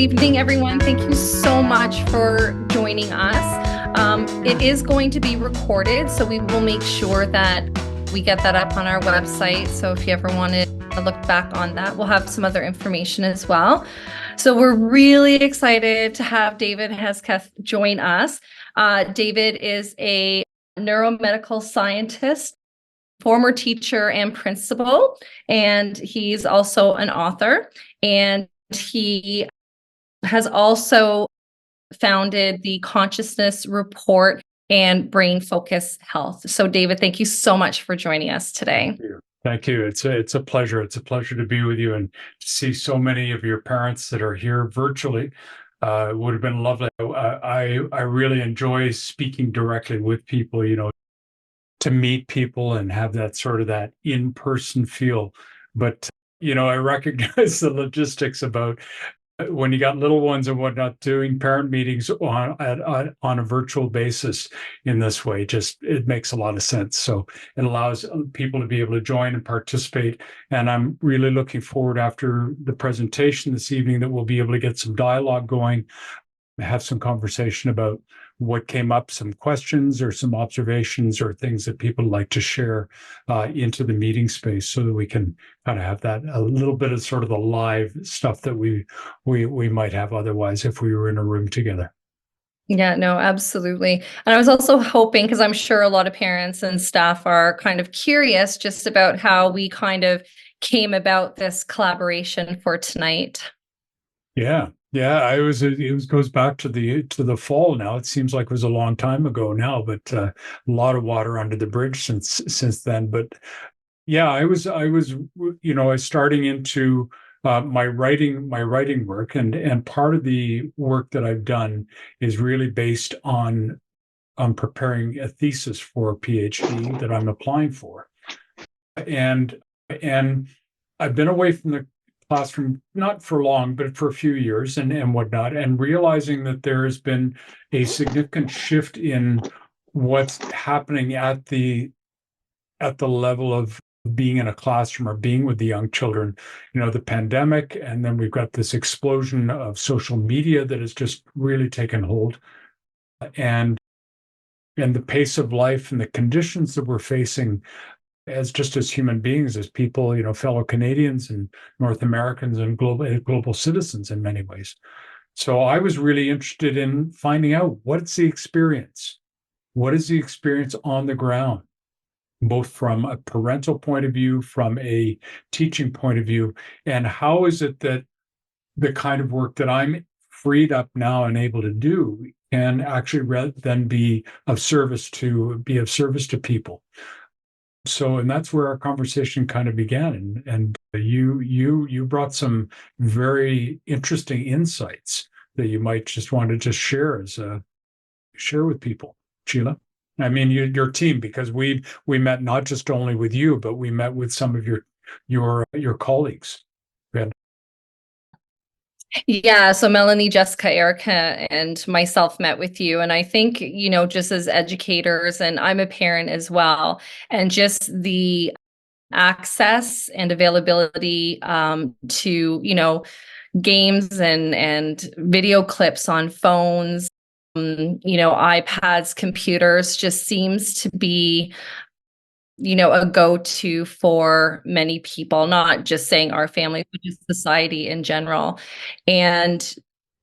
evening, everyone. Thank you so much for joining us. It is going to be recorded, so we will make sure that we get that up on our website. So if you ever wanted to look back on that, we'll have some other information as well. So we're really excited to have David Hesketh join us. David is a neuromedical scientist, former teacher and principal, and he's also an author. And he has also founded the Consciousness Report and Brain Focus Health. So David, thank you so much for joining us today. Thank you. It's a pleasure. It's a pleasure to be with you and to see so many of your parents that are here virtually. It would have been lovely. I really enjoy speaking directly with people, to meet people and have that sort of that in-person feel. But, I recognize the logistics about when you got little ones and whatnot, doing parent meetings on a virtual basis in this way, just it makes a lot of sense. So it allows people to be able to join and participate. And I'm really looking forward after the presentation this evening that we'll be able to get some dialogue going, have some conversation about what came up, some questions or some observations or things that people like to share into the meeting space, so that we can kind of have that a little bit of sort of the live stuff that we might have otherwise if we were in a room together. Yeah, no, absolutely. And I was also hoping, because I'm sure a lot of parents and staff are kind of curious just about how we kind of came about this collaboration for tonight. Yeah. Yeah, it goes back to the fall now. It seems like it was a long time ago now, but a lot of water under the bridge since then. But yeah, I was starting into my writing work, and part of the work that I've done is really based on preparing a thesis for a PhD that I'm applying for. And I've been away from the classroom, not for long, but for a few years and whatnot, and realizing that there has been a significant shift in what's happening at the level of being in a classroom or being with the young children. The pandemic, and then we've got this explosion of social media that has just really taken hold, and the pace of life and the conditions that we're facing as human beings, as people, fellow Canadians and North Americans and global citizens in many ways. So I was really interested in finding out what's the experience. What is the experience on the ground, both from a parental point of view, from a teaching point of view, and how is it that the kind of work that I'm freed up now and able to do can actually then be of service to people. So, and that's where our conversation kind of began. And you brought some very interesting insights that you might just want to just share with people, Sheila. I mean, your team, because we met not just only with you, but we met with some of your colleagues. Yeah, so Melanie, Jessica, Erica, and myself met with you. And I think, just as educators, and I'm a parent as well, and just the access and availability to, games and video clips on phones, iPads, computers just seems to be a go-to for many people, not just saying our family, but just society in general. And,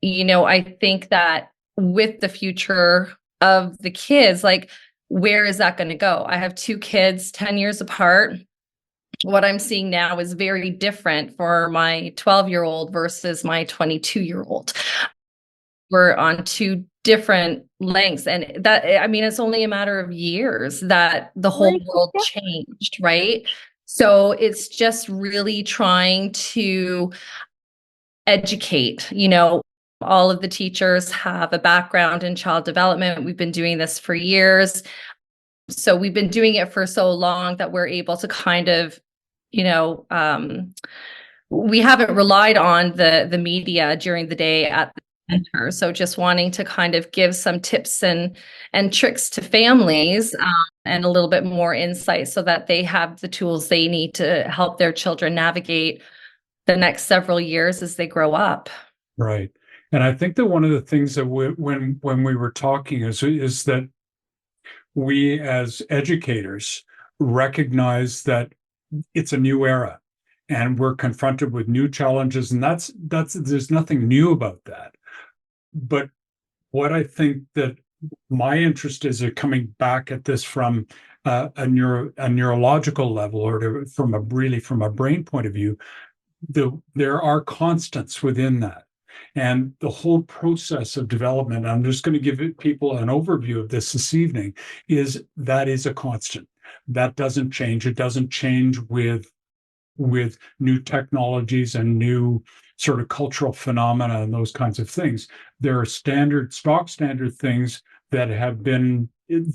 I think that with the future of the kids, like, where is that going to go? I have two kids, 10 years apart. What I'm seeing now is very different for my 12-year-old versus my 22-year-old. We're on two different lengths, and that, I mean, it's only a matter of years that the whole world changed, right? So it's just really trying to educate. All of the teachers have a background in child development. We've been doing this for years, so we've been doing it for so long that we're able to kind of, we haven't relied on the media during the day at the center. So just wanting to kind of give some tips and tricks to families, and a little bit more insight so that they have the tools they need to help their children navigate the next several years as they grow up. Right. And I think that one of the things that when we were talking is that we as educators recognize that it's a new era and we're confronted with new challenges, and that's there's nothing new about that. But what I think that my interest is coming back at this from a neurological level, or from a brain point of view. There are constants within that, and the whole process of development, I'm just going to give people an overview of this evening, is a constant that doesn't change. It doesn't change with new technologies and new sort of cultural phenomena and those kinds of things. There are stock standard things that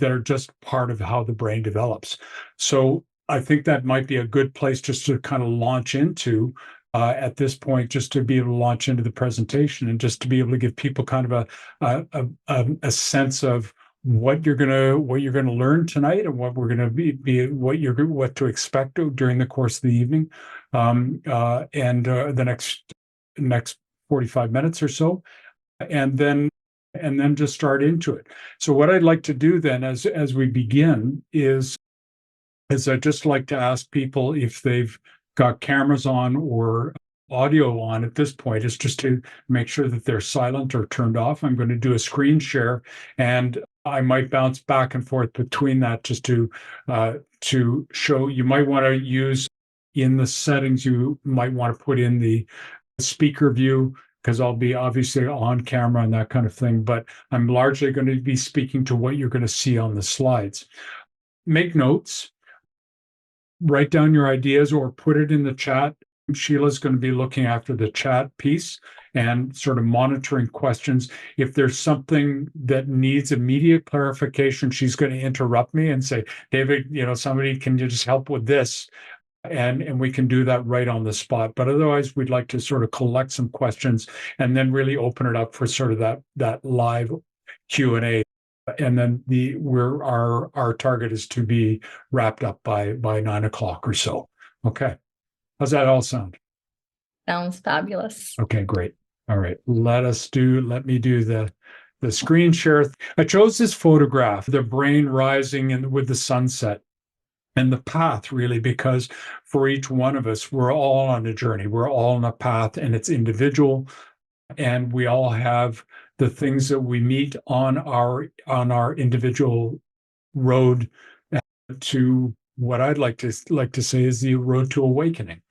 are just part of how the brain develops. So I think that might be a good place just to kind of launch into at this point, just to be able to launch into the presentation and just to be able to give people kind of a sense of what you're gonna learn tonight, and what we're gonna be what to expect during the course of the evening, and the next 45 minutes or so, and then just start into it. So what I'd like to do then, as we begin, is I'd just like to ask people if they've got cameras on or audio on at this point, is just to make sure that they're silent or turned off. I'm going to do a screen share, and I might bounce back and forth between that just to show. You might want to use in the settings. You might want to put in the speaker view, because I'll be obviously on camera and that kind of thing. But I'm largely going to be speaking to what you're going to see on the slides. Make notes, write down your ideas, or put it in the chat. Sheila's going to be looking after the chat piece and sort of monitoring questions. If there's something that needs immediate clarification, she's going to interrupt me and say, David, somebody, can you just help with this? And we can do that right on the spot. But otherwise, we'd like to sort of collect some questions and then really open it up for sort of that live Q&A. And then our target is to be wrapped up by 9 o'clock or so. Okay. How's that all sound? Sounds fabulous. Okay, great. All right. Let me do the screen share. I chose this photograph, the brain rising and with the sunset and the path, really, because for each one of us, we're all on a journey. We're all on a path, and it's individual, and we all have the things that we meet on our individual road to what I'd like to say is the road to awakening,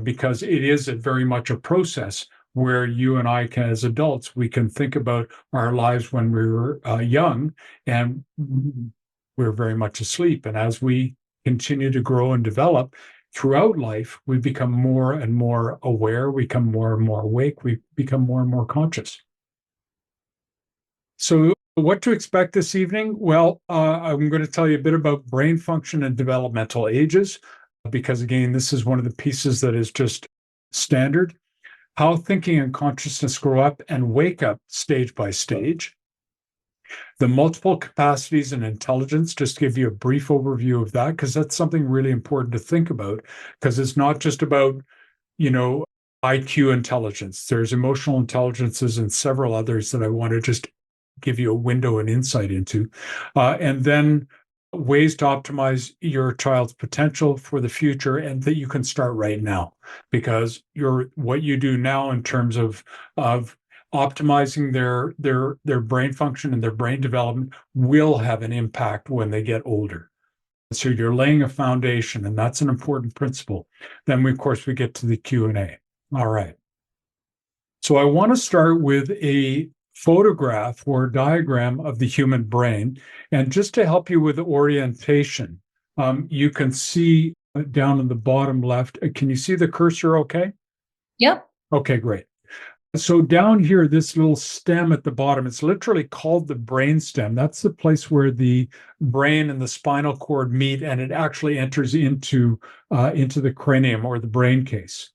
because it is very much a process where you and I can, as adults, we can think about our lives when we were young, and we're very much asleep. And as we continue to grow and develop throughout life, we become more and more aware, we become more and more awake, we become more and more conscious. So what to expect this evening? Well, I'm going to tell you a bit about brain function and developmental ages, because again, this is one of the pieces that is just standard. How thinking and consciousness grow up and wake up stage by stage. The multiple capacities and intelligence, just to give you a brief overview of that, because that's something really important to think about, because it's not just about, IQ intelligence. There's emotional intelligences and several others that I want to just give you a window and insight into. And then ways to optimize your child's potential for the future, and that you can start right now, because what you do now in terms of optimizing their brain function and their brain development will have an impact when they get older. So you're laying a foundation, and that's an important principle. Then of course we get to the Q&A. All right. So I want to start with a photograph or diagram of the human brain. And just to help you with the orientation, you can see down in the bottom left, can you see the cursor okay? Yep. Okay, great. So down here, this little stem at the bottom, it's literally called the brain stem. That's the place where the brain and the spinal cord meet, and it actually enters into the cranium or the brain case.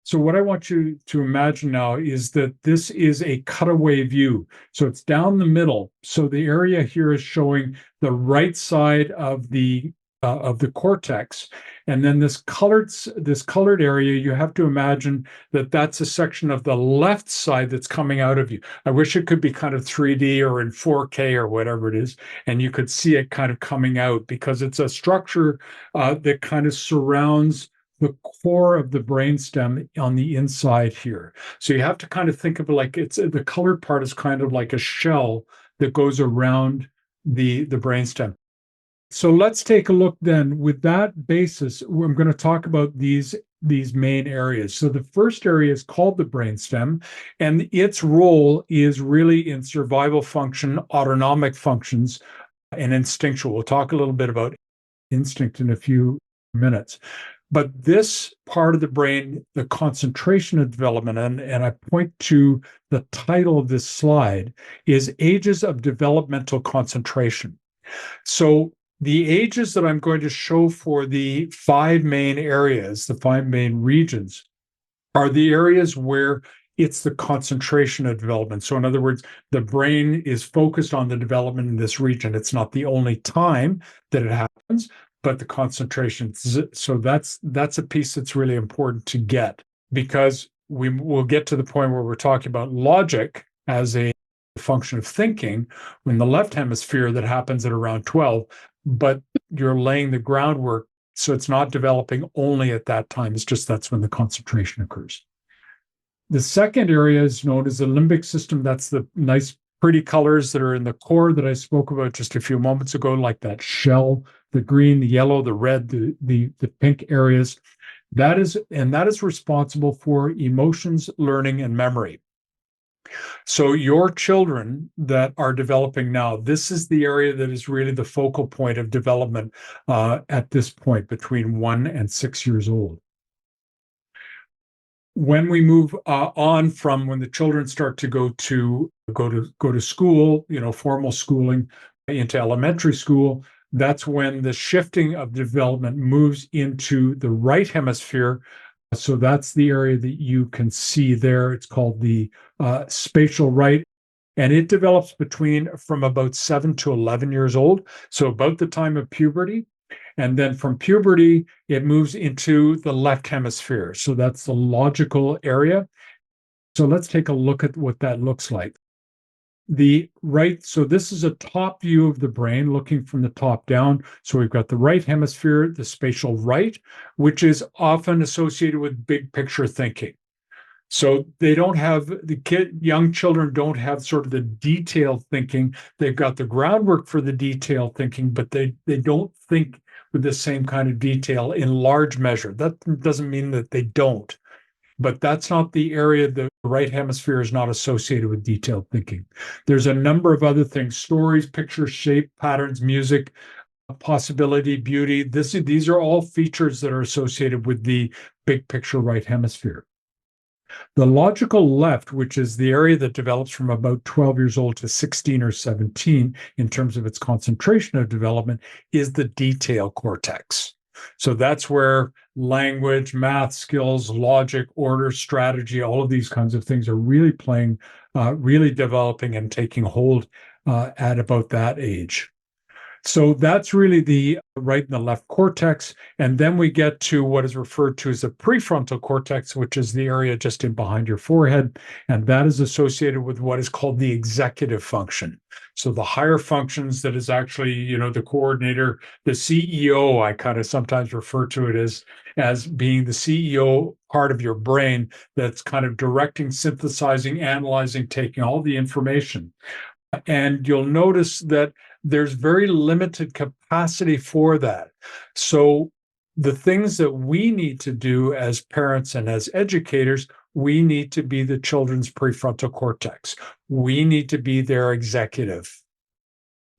So what I want you to imagine now is that this is a cutaway view. So it's down the middle. So the area here is showing the right side of the of the cortex. And then this colored area, you have to imagine that that's a section of the left side that's coming out of you. I wish it could be kind of 3D or in 4K or whatever it is, and you could see it kind of coming out because it's a structure that kind of surrounds the core of the brainstem on the inside here. So you have to kind of think of it like it's the colored part is kind of like a shell that goes around the brainstem. So let's take a look then. With that basis, I'm going to talk about these main areas. So the first area is called the brainstem, and its role is really in survival function, autonomic functions, and instinctual. We'll talk a little bit about instinct in a few minutes. But this part of the brain, the concentration of development, and I point to the title of this slide, is Ages of Developmental Concentration. So the ages that I'm going to show for the five main areas, the five main regions, are the areas where it's the concentration of development. So in other words, the brain is focused on the development in this region. It's not the only time that it happens, but the concentration. So that's a piece that's really important to get, because we will get to the point where we're talking about logic as a function of thinking in the left hemisphere that happens at around 12, but you're laying the groundwork. So it's not developing only at that time. It's just that's when the concentration occurs. The second area is known as the limbic system. That's the nice, pretty colors that are in the core that I spoke about just a few moments ago, like that shell, the green, the yellow, the red, the pink areas. That is responsible for emotions, learning, and memory. So your children that are developing now, this is the area that is really the focal point of development at this point between 1 and 6 years old. When we move on from when the children start to go to school, formal schooling into elementary school, that's when the shifting of development moves into the right hemisphere. So that's the area that you can see there. It's called the spatial right. And it develops from about 7 to 11 years old. So about the time of puberty. And then from puberty, it moves into the left hemisphere. So that's the logical area. So let's take a look at what that looks like. So this is a top view of the brain looking from the top down. So we've got the right hemisphere, the spatial right, which is often associated with big picture thinking. So they don't have young children don't have sort of the detailed thinking. They've got the groundwork for the detailed thinking, but they don't think with the same kind of detail in large measure. That doesn't mean that they don't, but that's not the area. The right hemisphere is not associated with detailed thinking. There's a number of other things: stories, pictures, shape, patterns, music, possibility, beauty. These are all features that are associated with the big picture right hemisphere. The logical left, which is the area that develops from about 12 years old to 16 or 17 in terms of its concentration of development, is the detail cortex. So that's where language, math skills, logic, order, strategy, all of these kinds of things are really really developing and taking hold at about that age. So that's really the right and the left cortex. And then we get to what is referred to as the prefrontal cortex, which is the area just in behind your forehead. And that is associated with what is called the executive function. So the higher functions that is actually, the coordinator, the CEO, I kind of sometimes refer to it as being the CEO part of your brain that's kind of directing, synthesizing, analyzing, taking all the information. And you'll notice that there's very limited capacity for that. So the things that we need to do as parents and as educators, we need to be the children's prefrontal cortex. We need to be their executive,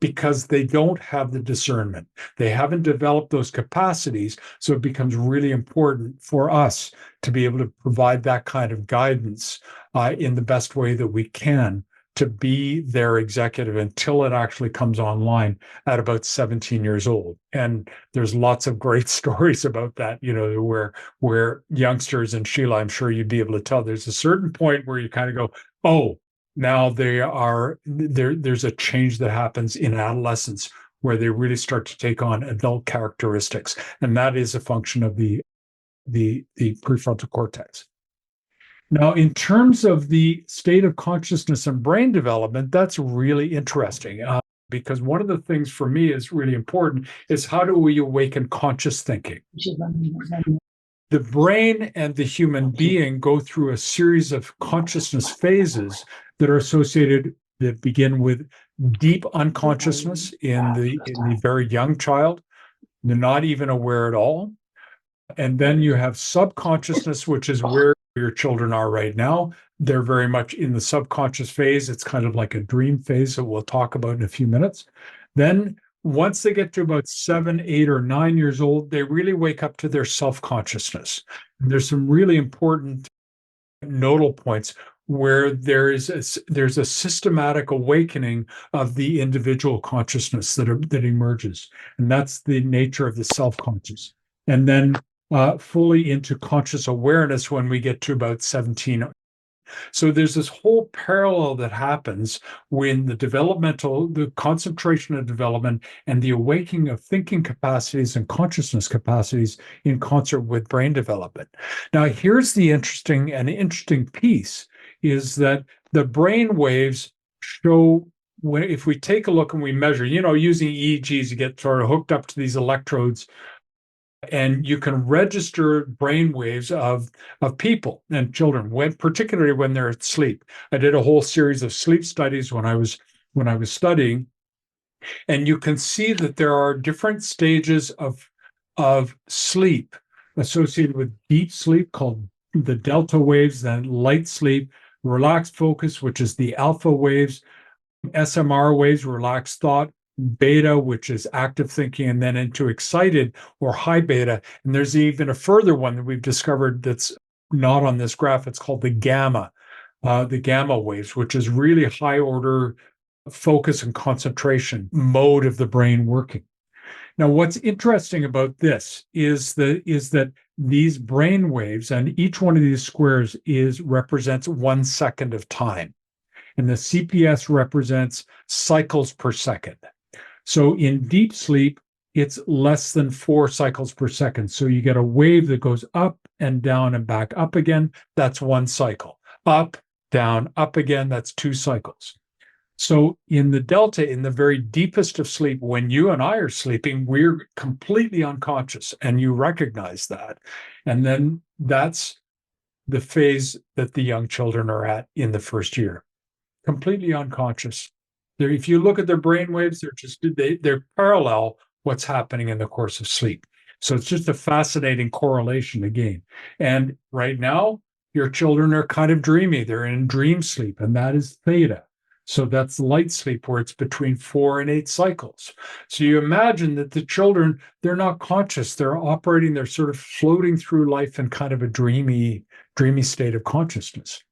because they don't have the discernment. They haven't developed those capacities. So it becomes really important for us to be able to provide that kind of guidance in the best way that we can, to be their executive until it actually comes online at about 17 years old. And there's lots of great stories about that, where youngsters, and Sheila, I'm sure you'd be able to tell, there's a certain point where you kind of go, oh, now there's a change that happens in adolescence where they really start to take on adult characteristics. And that is a function of the prefrontal cortex. Now, in terms of the state of consciousness and brain development, that's really interesting because one of the things for me is really important is how do we awaken conscious thinking? The brain and the human being go through a series of consciousness phases that are associated that begin with deep unconsciousness in the very young child. They're not even aware at all. And then you have subconsciousness, which is where your children are right now. They're very much in the subconscious phase. It's kind of like a dream phase that we'll talk about in a few minutes. Then once they get to about 7, 8, or 9 years old, they really wake up to their self-consciousness. And there's some really important nodal points where there's a systematic awakening of the individual consciousness that emerges. And that's the nature of the self-conscious. And then fully into conscious awareness when we get to about 17. So there's this whole parallel that happens when the concentration of development and the awakening of thinking capacities and consciousness capacities in concert with brain development. Now, here's the interesting piece is that the brain waves show if we take a look and we measure, using EEGs, you get sort of hooked up to these electrodes and you can register brain waves of people and children, particularly when they're asleep. I did a whole series of sleep studies when I was studying, and you can see that there are different stages of sleep associated with deep sleep called the delta waves, then light sleep, relaxed focus, which is the alpha waves, SMR waves, relaxed thought, beta, which is active thinking, and then into excited or high beta. And there's even a further one that we've discovered that's not on this graph. It's called the gamma waves, which is really high order focus and concentration mode of the brain working. Now, what's interesting about this is that these brain waves, and each one of these squares represents 1 second of time. And the CPS represents cycles per second. So in deep sleep, it's less than 4 cycles per second. So you get a wave that goes up and down and back up again. That's 1 cycle. Up, down, up again. That's 2 cycles. So in the delta, in the very deepest of sleep, when you and I are sleeping, we're completely unconscious, and you recognize that. And then that's the phase that the young children are at in the first year. Completely unconscious. If you look at their brain waves, they're parallel what's happening in the course of sleep. So it's just a fascinating correlation again. And right now, your children are kind of dreamy. They're in dream sleep, and that is theta. So that's light sleep, where it's between 4 and 8 cycles. So you imagine that the children, they're not conscious. They're operating, they're sort of floating through life in kind of a dreamy state of consciousness.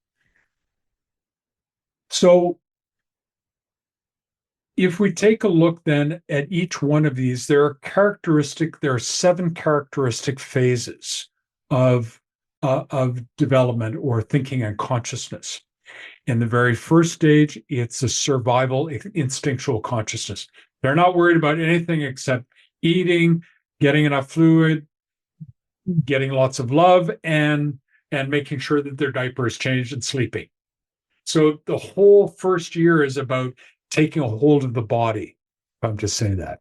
So if we take a look then at each one of these, there are 7 characteristic phases of development or thinking and consciousness. In the very first stage, it's a survival instinctual consciousness. They're not worried about anything except eating, getting enough fluid, getting lots of love, and making sure that their diaper is changed and sleeping. So the whole first year is about taking a hold of the body, if I'm just saying that.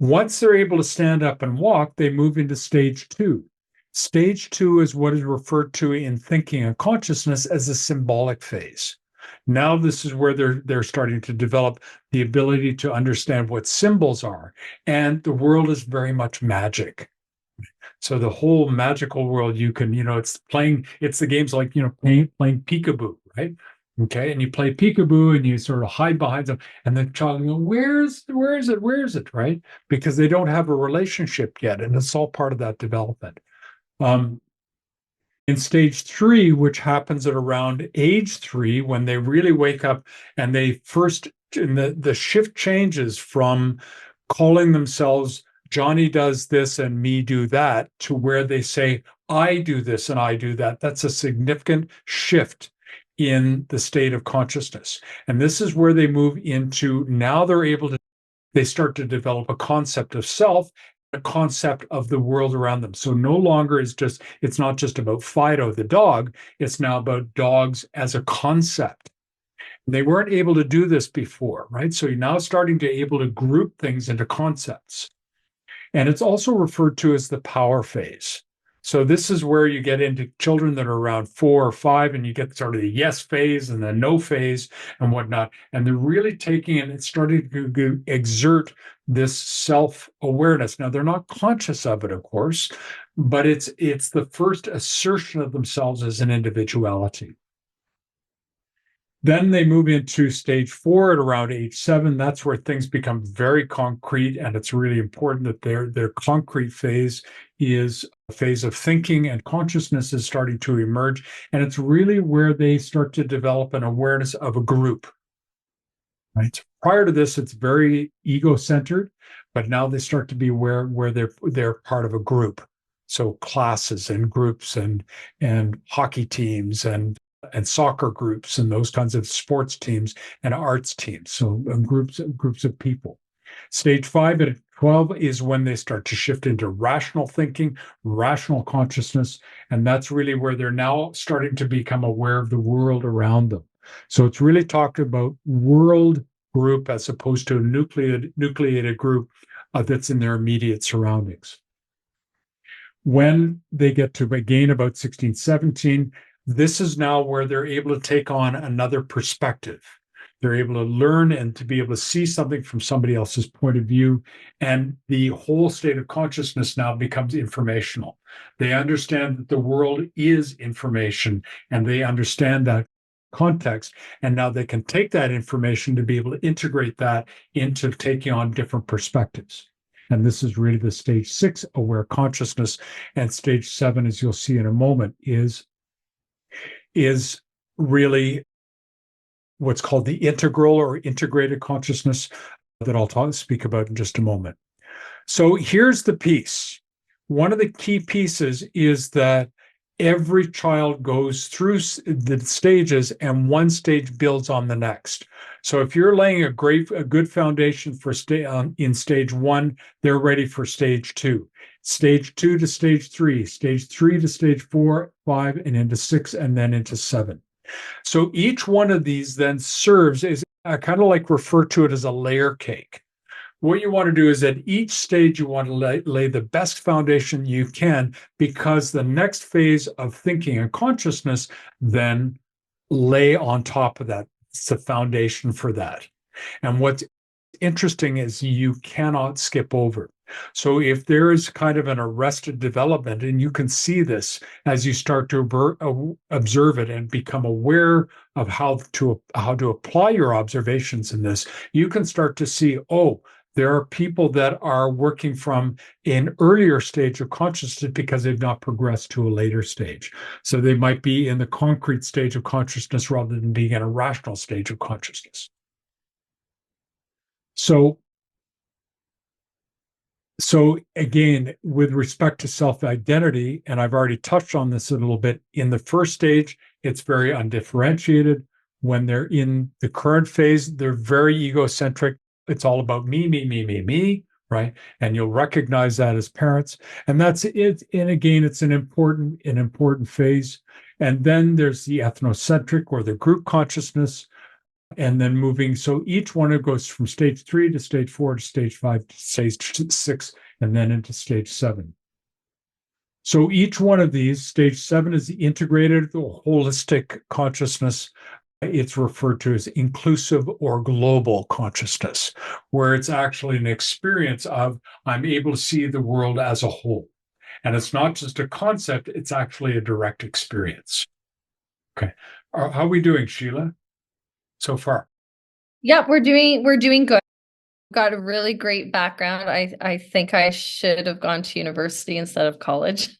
Once they're able to stand up and walk, they move into stage 2. Stage 2 is what is referred to in thinking and consciousness as a symbolic phase. Now this is where they're starting to develop the ability to understand what symbols are. And the world is very much magic. So the whole magical world, you can, it's the games like, playing peekaboo, right? Okay, and you play peekaboo and you sort of hide behind them, and the child goes, where is it, right? Because they don't have a relationship yet, and it's all part of that development. In stage 3, which happens at around age 3, when they really wake up and the shift changes from calling themselves Johnny does this and me do that to where they say, I do this and I do that. That's a significant shift in the state of consciousness. And this is where they move into, now they're able to they start to develop a concept of self, a concept of the world around them. So no longer it's not just about Fido the dog, it's now about dogs as a concept. They weren't able to do this before, right? So you're now starting to able to group things into concepts. And it's also referred to as the power phase. So this is where you get into children that are around 4 or 5, and you get sort of the yes phase and the no phase and whatnot. And they're really taking and it's starting to exert this self-awareness. Now they're not conscious of it, of course, but it's the first assertion of themselves as an individuality. Then they move into stage 4 at around age 7. That's where things become very concrete, and it's really important that their concrete phase is a phase of thinking, and consciousness is starting to emerge. And it's really where they start to develop an awareness of a group. Right. Prior to this, it's very ego-centered, but now they start to be aware where they're part of a group. So classes and groups and hockey teams and soccer groups and those kinds of sports teams and arts teams. So groups of people. Stage 5 at 12 is when they start to shift into rational thinking, rational consciousness, and that's really where they're now starting to become aware of the world around them. So it's really talked about world group as opposed to a nucleated group that's in their immediate surroundings. When they get to again about 16, 17, this is now where they're able to take on another perspective. They're able to learn and to be able to see something from somebody else's point of view. And the whole state of consciousness now becomes informational. They understand that the world is information, and they understand that context. And now they can take that information to be able to integrate that into taking on different perspectives. And this is really the stage 6 aware consciousness. And stage 7, as you'll see in a moment, is really what's called the integral or integrated consciousness that I'll speak about in just a moment. So here's the piece. One of the key pieces is that every child goes through the stages, and one stage builds on the next. So if you're laying a good foundation for in stage 1, they're ready for stage 2. Stage 2 to stage 3, stage 3 to stage 4, 5, and into 6, and then into 7. So each one of these then serves as kind of like refer to it as a layer cake. What you want to do is at each stage, you want to lay the best foundation you can, because the next phase of thinking and consciousness then lay on top of that. It's the foundation for that. And what's interesting is you cannot skip over. So if there is kind of an arrested development, and you can see this as you start to observe it and become aware of how to apply your observations in this, you can start to see, oh, there are people that are working from an earlier stage of consciousness because they've not progressed to a later stage. So they might be in the concrete stage of consciousness rather than being in a rational stage of consciousness. So again, with respect to self-identity, and I've already touched on this a little bit, in the first stage, it's very undifferentiated. When they're in the current phase, they're very egocentric. It's all about me, me, me, me, me, right? And you'll recognize that as parents. And that's it. And again, it's an important phase. And then there's the ethnocentric or the group consciousness, and then moving. So each one it goes from stage 3 to stage 4 to stage 5 to stage 6, and then into stage 7. So each one of these, stage 7 is the integrated, the holistic consciousness. It's referred to as inclusive or global consciousness, where it's actually an experience of I'm able to see the world as a whole. And it's not just a concept, it's actually a direct experience. Okay. How are we doing, Sheila, so far? Yep, we're doing good. Got a really great background. I think I should have gone to university instead of college.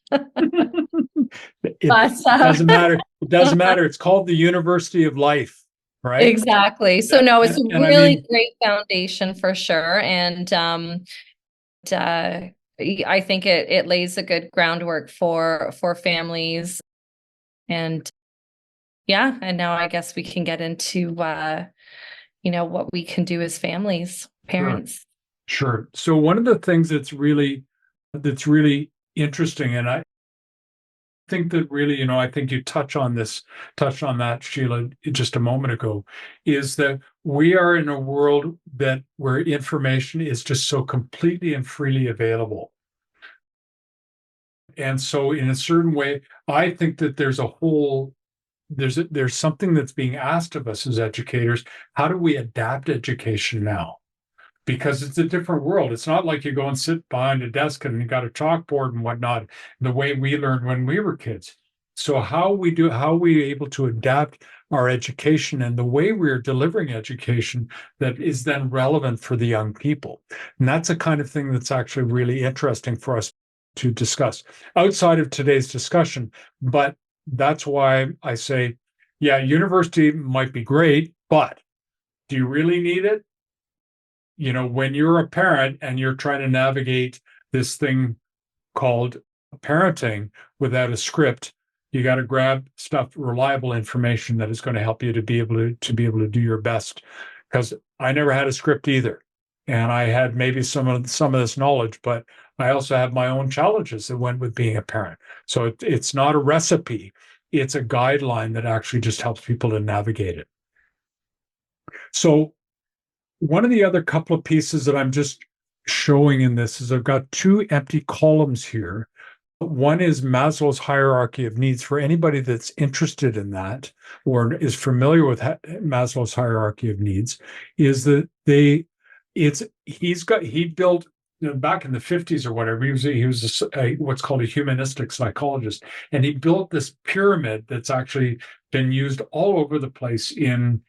It But doesn't matter. It doesn't matter. It's called the University of Life, right? exactly. So no, it's a And I really mean, great foundation for sure. And I think it lays a good groundwork for families. And yeah, and now I guess we can get into what we can do as families, sure. parents. Sure. So one of the things that's really interesting, and I think that really, I think you touched on that, Sheila, just a moment ago, is that we are in a world that where information is just so completely and freely available. And so in a certain way, I think that there's something that's being asked of us as educators. How do we adapt education now? Because it's a different world. It's not like you go and sit behind a desk and you got a chalkboard and whatnot, the way we learned when we were kids. So how are we able to adapt our education and the way we're delivering education that is then relevant for the young people? And that's a kind of thing that's actually really interesting for us to discuss outside of today's discussion. But that's why I say, yeah, university might be great, but do you really need it? When you're a parent and you're trying to navigate this thing called parenting without a script, you got to grab stuff, reliable information that is going to help you to be able to do your best. Because I never had a script either, and I had maybe some of this knowledge, but I also have my own challenges that went with being a parent. So it's not a recipe; it's a guideline that actually just helps people to navigate it. So one of the other couple of pieces that I'm just showing in this is I've got two empty columns here. One is Maslow's hierarchy of needs. For anybody that's interested in that or is familiar with Maslow's hierarchy of needs, is that he built, back in the 50s or whatever. He was what's called a humanistic psychologist, and he built this pyramid that's actually been used all over the place in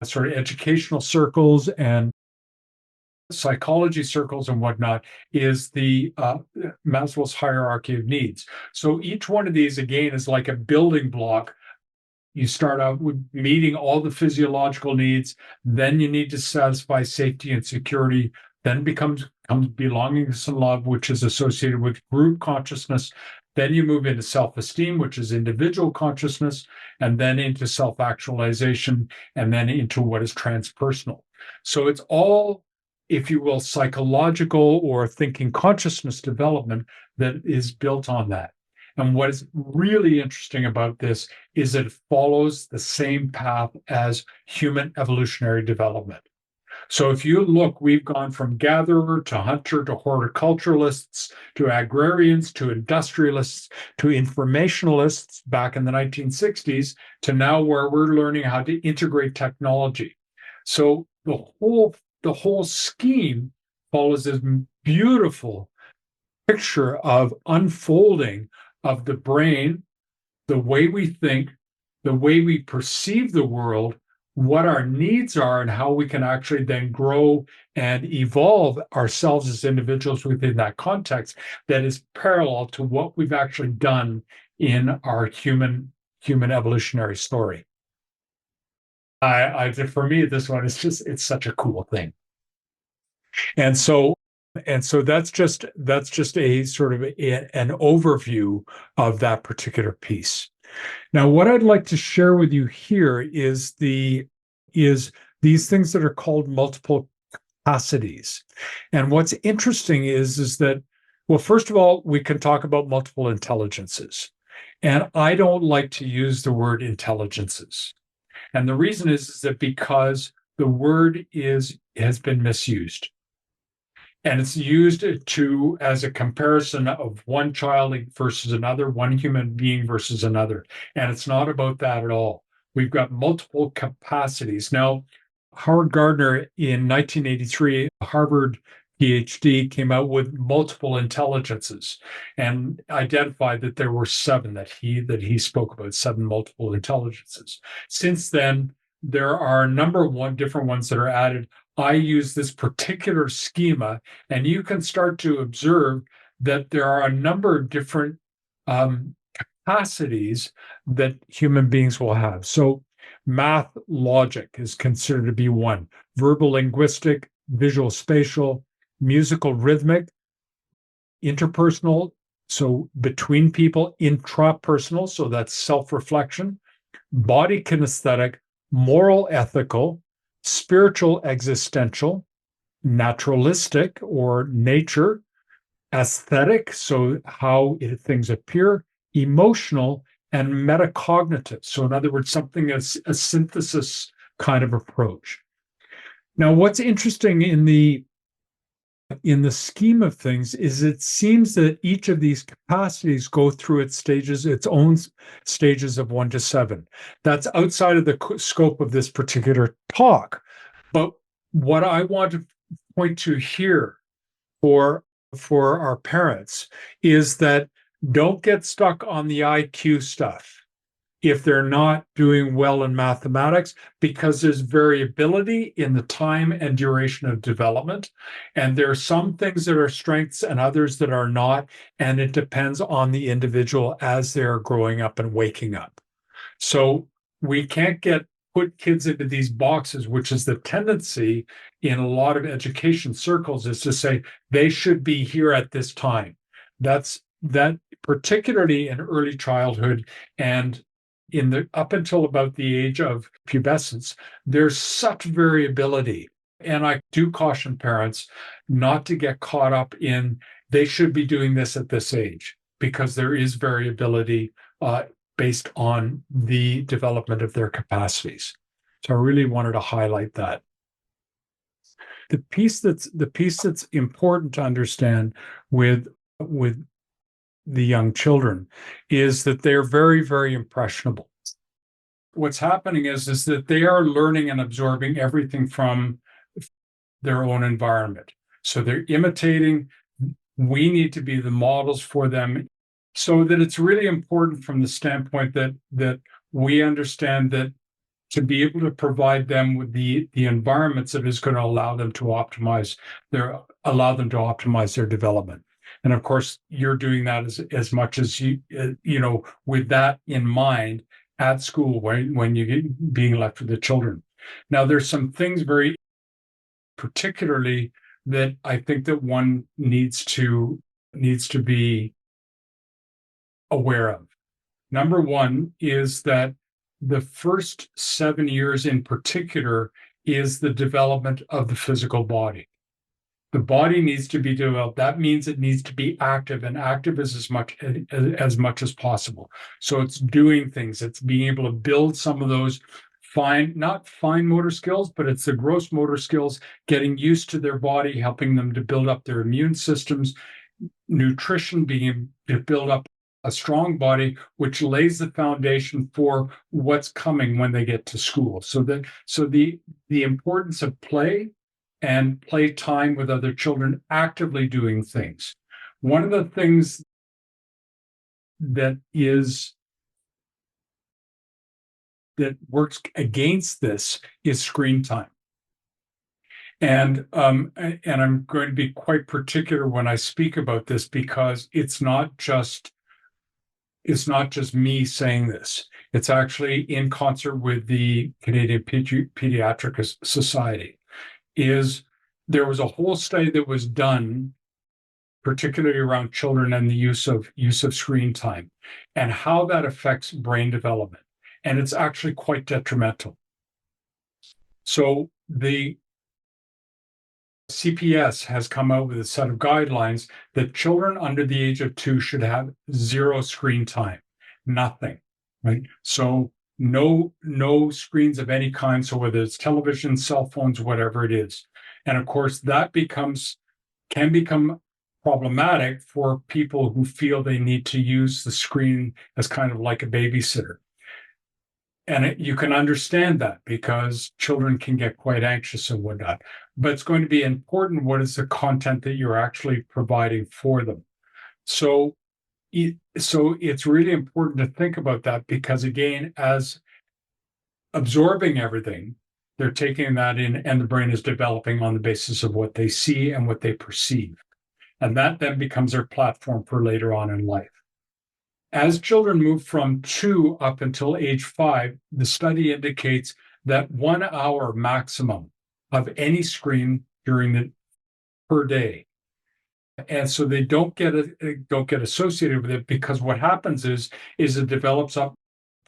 sort of educational circles and psychology circles and whatnot, is the Maslow's hierarchy of needs. So each one of these, again, is like a building block. You start out with meeting all the physiological needs, then you need to satisfy safety and security, then comes belongingness and love, which is associated with group consciousness. Then you move into self-esteem, which is individual consciousness, and then into self-actualization, and then into what is transpersonal. So it's all, if you will, psychological or thinking consciousness development that is built on that. And what is really interesting about this is it follows the same path as human evolutionary development. So if you look, we've gone from gatherer to hunter to horticulturalists to agrarians to industrialists to informationalists back in the 1960s to now where we're learning how to integrate technology. So the whole scheme follows this beautiful picture of unfolding of the brain, the way we think, the way we perceive the world, what our needs are, and how we can actually then grow and evolve ourselves as individuals within that context that is parallel to what we've actually done in our human evolutionary story. For me, this one is it's such a cool thing. And so that's just a sort of an overview of that particular piece. Now, what I'd like to share with you here is these things that are called multiple capacities. And what's interesting is that, well, first of all, we can talk about multiple intelligences. And I don't like to use the word intelligences. And the reason is that because the word has been misused. And it's used as a comparison of one child versus another, one human being versus another. And it's not about that at all. We've got multiple capacities. Now, Howard Gardner in 1983, Harvard PhD, came out with multiple intelligences and identified that there were seven that he spoke about, seven multiple intelligences. Since then, there are a number of different ones that are added. I use this particular schema, and you can start to observe that there are a number of different capacities that human beings will have. So, math logic is considered to be one, verbal linguistic, visual spatial, musical rhythmic, interpersonal, so between people, intrapersonal, so that's self reflection, body kinesthetic, moral ethical, spiritual existential, naturalistic or nature, aesthetic, so how things appear, emotional, and metacognitive. So, in other words, something as a synthesis kind of approach. Now, what's interesting in the scheme of things is it seems that each of these capacities go through its own stages of 1 to 7. That's outside of the scope of this particular talk. But what I want to point to here for our parents is that don't get stuck on the IQ stuff if they're not doing well in mathematics, because there's variability in the time and duration of development. And there are some things that are strengths and others that are not. And it depends on the individual as they're growing up and waking up. So we can't put kids into these boxes, which is the tendency in a lot of education circles, is to say they should be here at this time. That particularly in early childhood and in the up until about the age of pubescence, there's such variability. And I do caution parents not to get caught up in they should be doing this at this age, because there is variability based on the development of their capacities. So I really wanted to highlight that. The piece that's important to understand with the young children is that they're very, very impressionable. What's happening is that they are learning and absorbing everything from their own environment. So they're imitating. We need to be the models for them, so that it's really important from the standpoint that we understand that to be able to provide them with the environments that is going to allow them to optimize their development. And of course, you're doing that as much as you with that in mind at school when you get being left with the children. Now, there's some things very particularly that I think that one needs to be aware of. Number one is that the first 7 years in particular is the development of the physical body. The body needs to be developed. That means it needs to be active, and active is as much as possible. So it's doing things. It's being able to build some of those not fine motor skills, but it's the gross motor skills, getting used to their body, helping them to build up their immune systems, nutrition, being able to build up a strong body, which lays the foundation for what's coming when they get to school. So the importance of play and play time with other children, actively doing things. One of the things that works against this is screen time. And I'm going to be quite particular when I speak about this, because it's not just me saying this. It's actually in concert with the Canadian Pediatric Society. There was a whole study that was done, particularly around children and the use of screen time and how that affects brain development. And it's actually quite detrimental. So the CPS has come out with a set of guidelines that children under the age of 2 should have 0 screen time, nothing, right? So no screens of any kind. So whether it's television, cell phones, whatever it is. And of course, that can become problematic for people who feel they need to use the screen as kind of like a babysitter. And you can understand that, because children can get quite anxious and whatnot. But it's going to be important what is the content that you're actually providing for them. So it's really important to think about that, because again, as absorbing everything, they're taking that in, and the brain is developing on the basis of what they see and what they perceive. And that then becomes their platform for later on in life. As children move from 2 up until age 5, the study indicates that 1 hour maximum of any screen per day. And so they don't get associated with it, because what happens is it develops up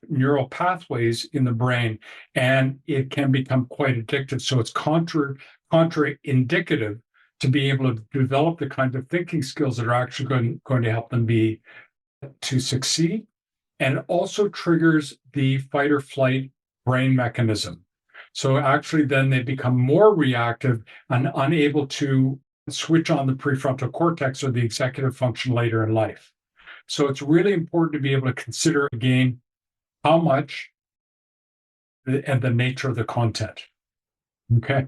neural pathways in the brain, and it can become quite addictive. So it's contraindicative to be able to develop the kind of thinking skills that are actually going to help them to succeed. And it also triggers the fight or flight brain mechanism. So actually, then they become more reactive and unable to switch on the prefrontal cortex or the executive function later in life. So it's really important to be able to consider again how much and the nature of the content. Okay.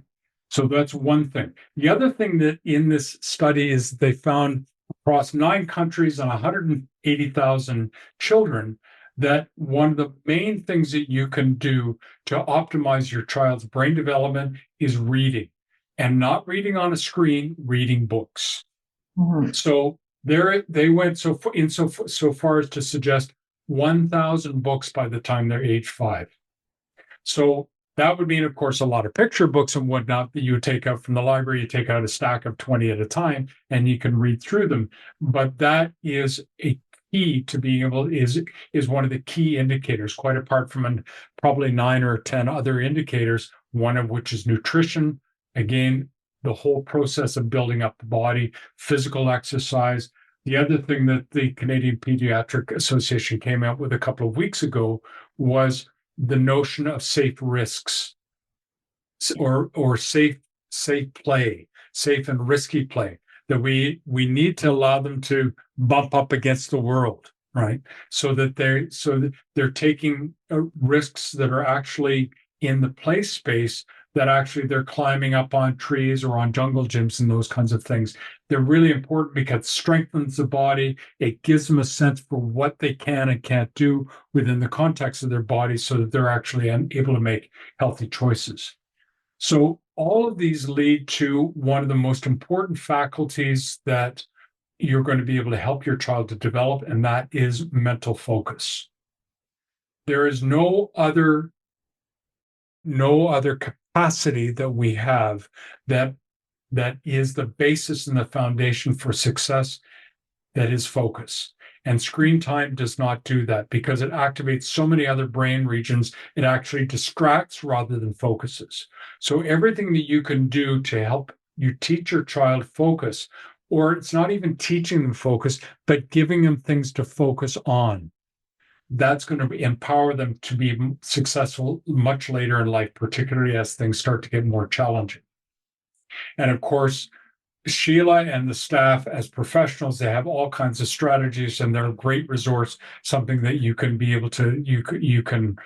So that's one thing. The other thing that in this study is they found across 9 countries and 180,000 children that one of the main things that you can do to optimize your child's brain development is reading, and not reading on a screen, reading books. Mhm. So they went so far as to suggest 1,000 books by the time they're age 5. So that would mean, of course, a lot of picture books and whatnot that you would take out from the library. You take out a stack of 20 at a time and you can read through them. But that is a key to being able is one of the key indicators, quite apart from probably 9 or 10 other indicators, one of which is nutrition. Again, the whole process of building up the body, physical exercise. The other thing that the Canadian Pediatric Association came out with a couple of weeks ago was the notion of safe risks, or safe play, safe and risky play, that we need to allow them to bump up against the world, right? So that they're taking risks that are actually in the play space, that actually they're climbing up on trees or on jungle gyms and those kinds of things. They're really important because it strengthens the body. It gives them a sense for what they can and can't do within the context of their body, so that they're actually able to make healthy choices. So all of these lead to one of the most important faculties that you're going to be able to help your child to develop, and that is mental focus. There is no other capacity that we have that is the basis and the foundation for success, that is focus. And screen time does not do that because it activates so many other brain regions. It actually distracts rather than focuses. So everything that you can do to help you teach your child focus, or it's not even teaching them focus, but giving them things to focus on, that's going to empower them to be successful much later in life, particularly as things start to get more challenging. And of course, Sheila and the staff, as professionals, they have all kinds of strategies, and they're a great resource, something that you can be able to you can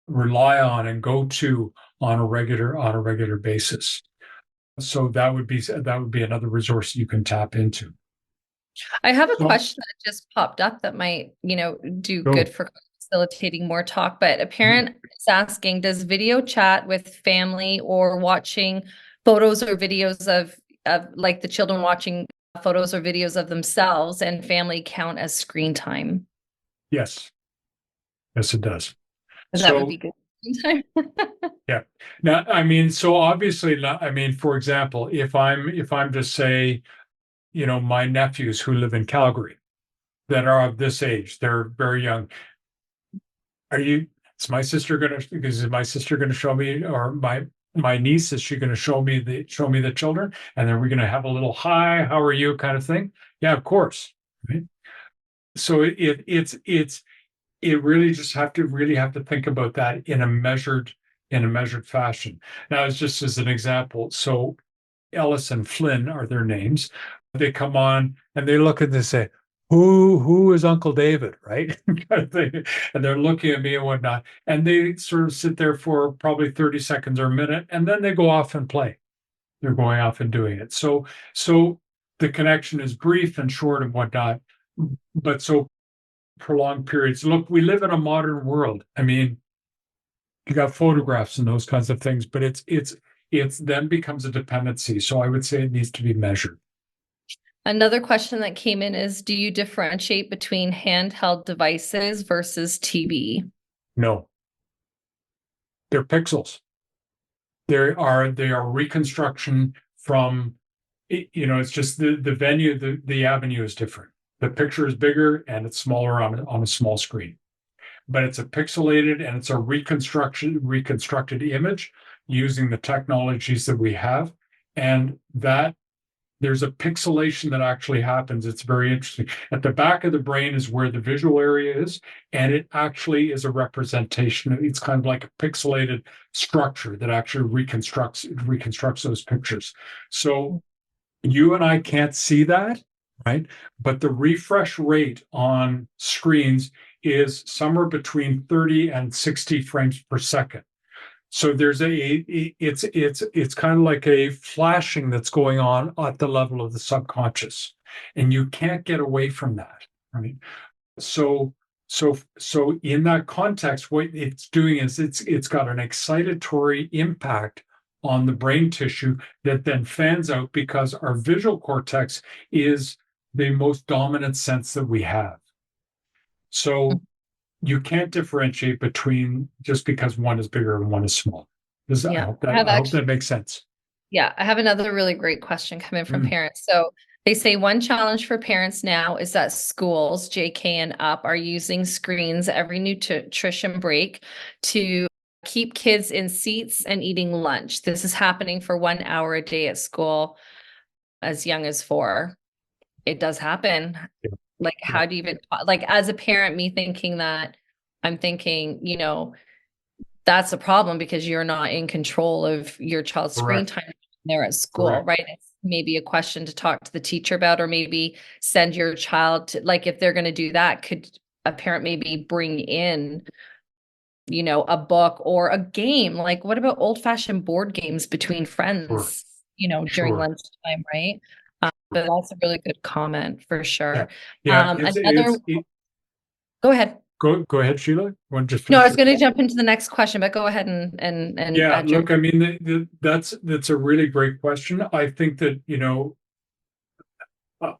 rely on and go to on a regular basis. So that would be another resource you can tap into. I have a So question that just popped up that might, do good go. for facilitating more talk. But a parent is asking, does video chat with family or watching photos or videos of like the children watching photos or videos of themselves and family count as screen time? Yes, yes, it does. Because that would So be good screen time. yeah. Now, I mean, so obviously, I mean, for example, if I'm to say, my nephews who live in Calgary that are of this age, they're very young. Is my sister gonna show me, or my niece, is she gonna show me the children, and then we're gonna have a little hi, how are you kind of thing? Yeah, of course. Right. So it really just have to think about that in a measured fashion. Now, it's just as an example. So Ellis and Flynn are their names. They come on and they look and they say, "Who is Uncle David?" Right? Kind of thing. And they're looking at me and whatnot. And they sort of sit there for probably 30 seconds or a minute, and then they go off and play. They're going off and doing it. So the connection is brief and short and whatnot, but so prolonged periods. Look, we live in a modern world. I mean, you got photographs and those kinds of things, but it's then becomes a dependency. So I would say it needs to be measured. Another question that came in is, do you differentiate between handheld devices versus TV? No, they're pixels. They are reconstruction from, it's just the venue, the avenue is different. The picture is bigger and it's smaller on a small screen. but it's a pixelated and it's a reconstructed image using the technologies that we have. And that there's a pixelation that actually happens. It's very interesting. At the back of the brain is where the visual area is, and it actually is a representation. It's kind of like a pixelated structure that actually reconstructs those pictures. So you and I can't see that, right? But the refresh rate on screens is somewhere between 30 and 60 frames per second. So it's kind of like a flashing that's going on at the level of the subconscious, and you can't get away from that, right? So so in that context, what it's doing is it's got an excitatory impact on the brain tissue that then fans out because our visual cortex is the most dominant sense that we have. So you can't differentiate between just because one is bigger and one is small. Yeah, I hope that makes sense. yeah, I have another really great question coming from Mm, parents. So they say one challenge for parents now is that schools, JK and up, are using screens every nutrition break to keep kids in seats and eating lunch. This is happening for 1 hour a day at school as young as 4. It does happen. yeah, Like, yeah, how do you even, like, as a parent, me thinking that, I'm thinking, that's a problem because you're not in control of your child's screen correct, time when they're at school, correct. right? It's maybe a question to talk to the teacher about, or maybe send your child to, like, if they're going to do that, could a parent maybe bring in, a book or a game? Like, what about old-fashioned board games between Sure, friends, during sure. lunchtime, right? But that's a really good comment for Yeah, sure. yeah. Another, go ahead. Go ahead, Sheila. Want to just No, I finish was your going to thought? jump into the next question, but go ahead and Yeah, add your. look, I mean, that's a really great question. I think that,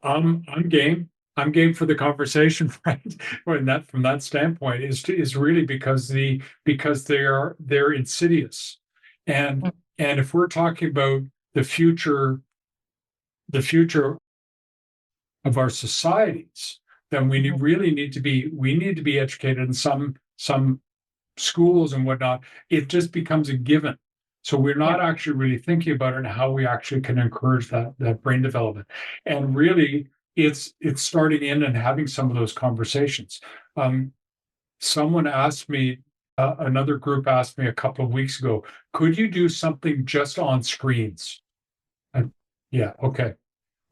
I'm game. I'm game for the conversation, right? From that standpoint is really because they're insidious, and if we're talking about the future the future of our societies, then we need to be educated in some schools and whatnot. It just becomes a given. So we're Yeah. not actually really thinking about it and how we actually can encourage that brain development. And really, it's starting in and having some of those conversations. Um, someone asked me, another group asked me a couple of weeks ago, could you do something just on screens? And yeah, okay.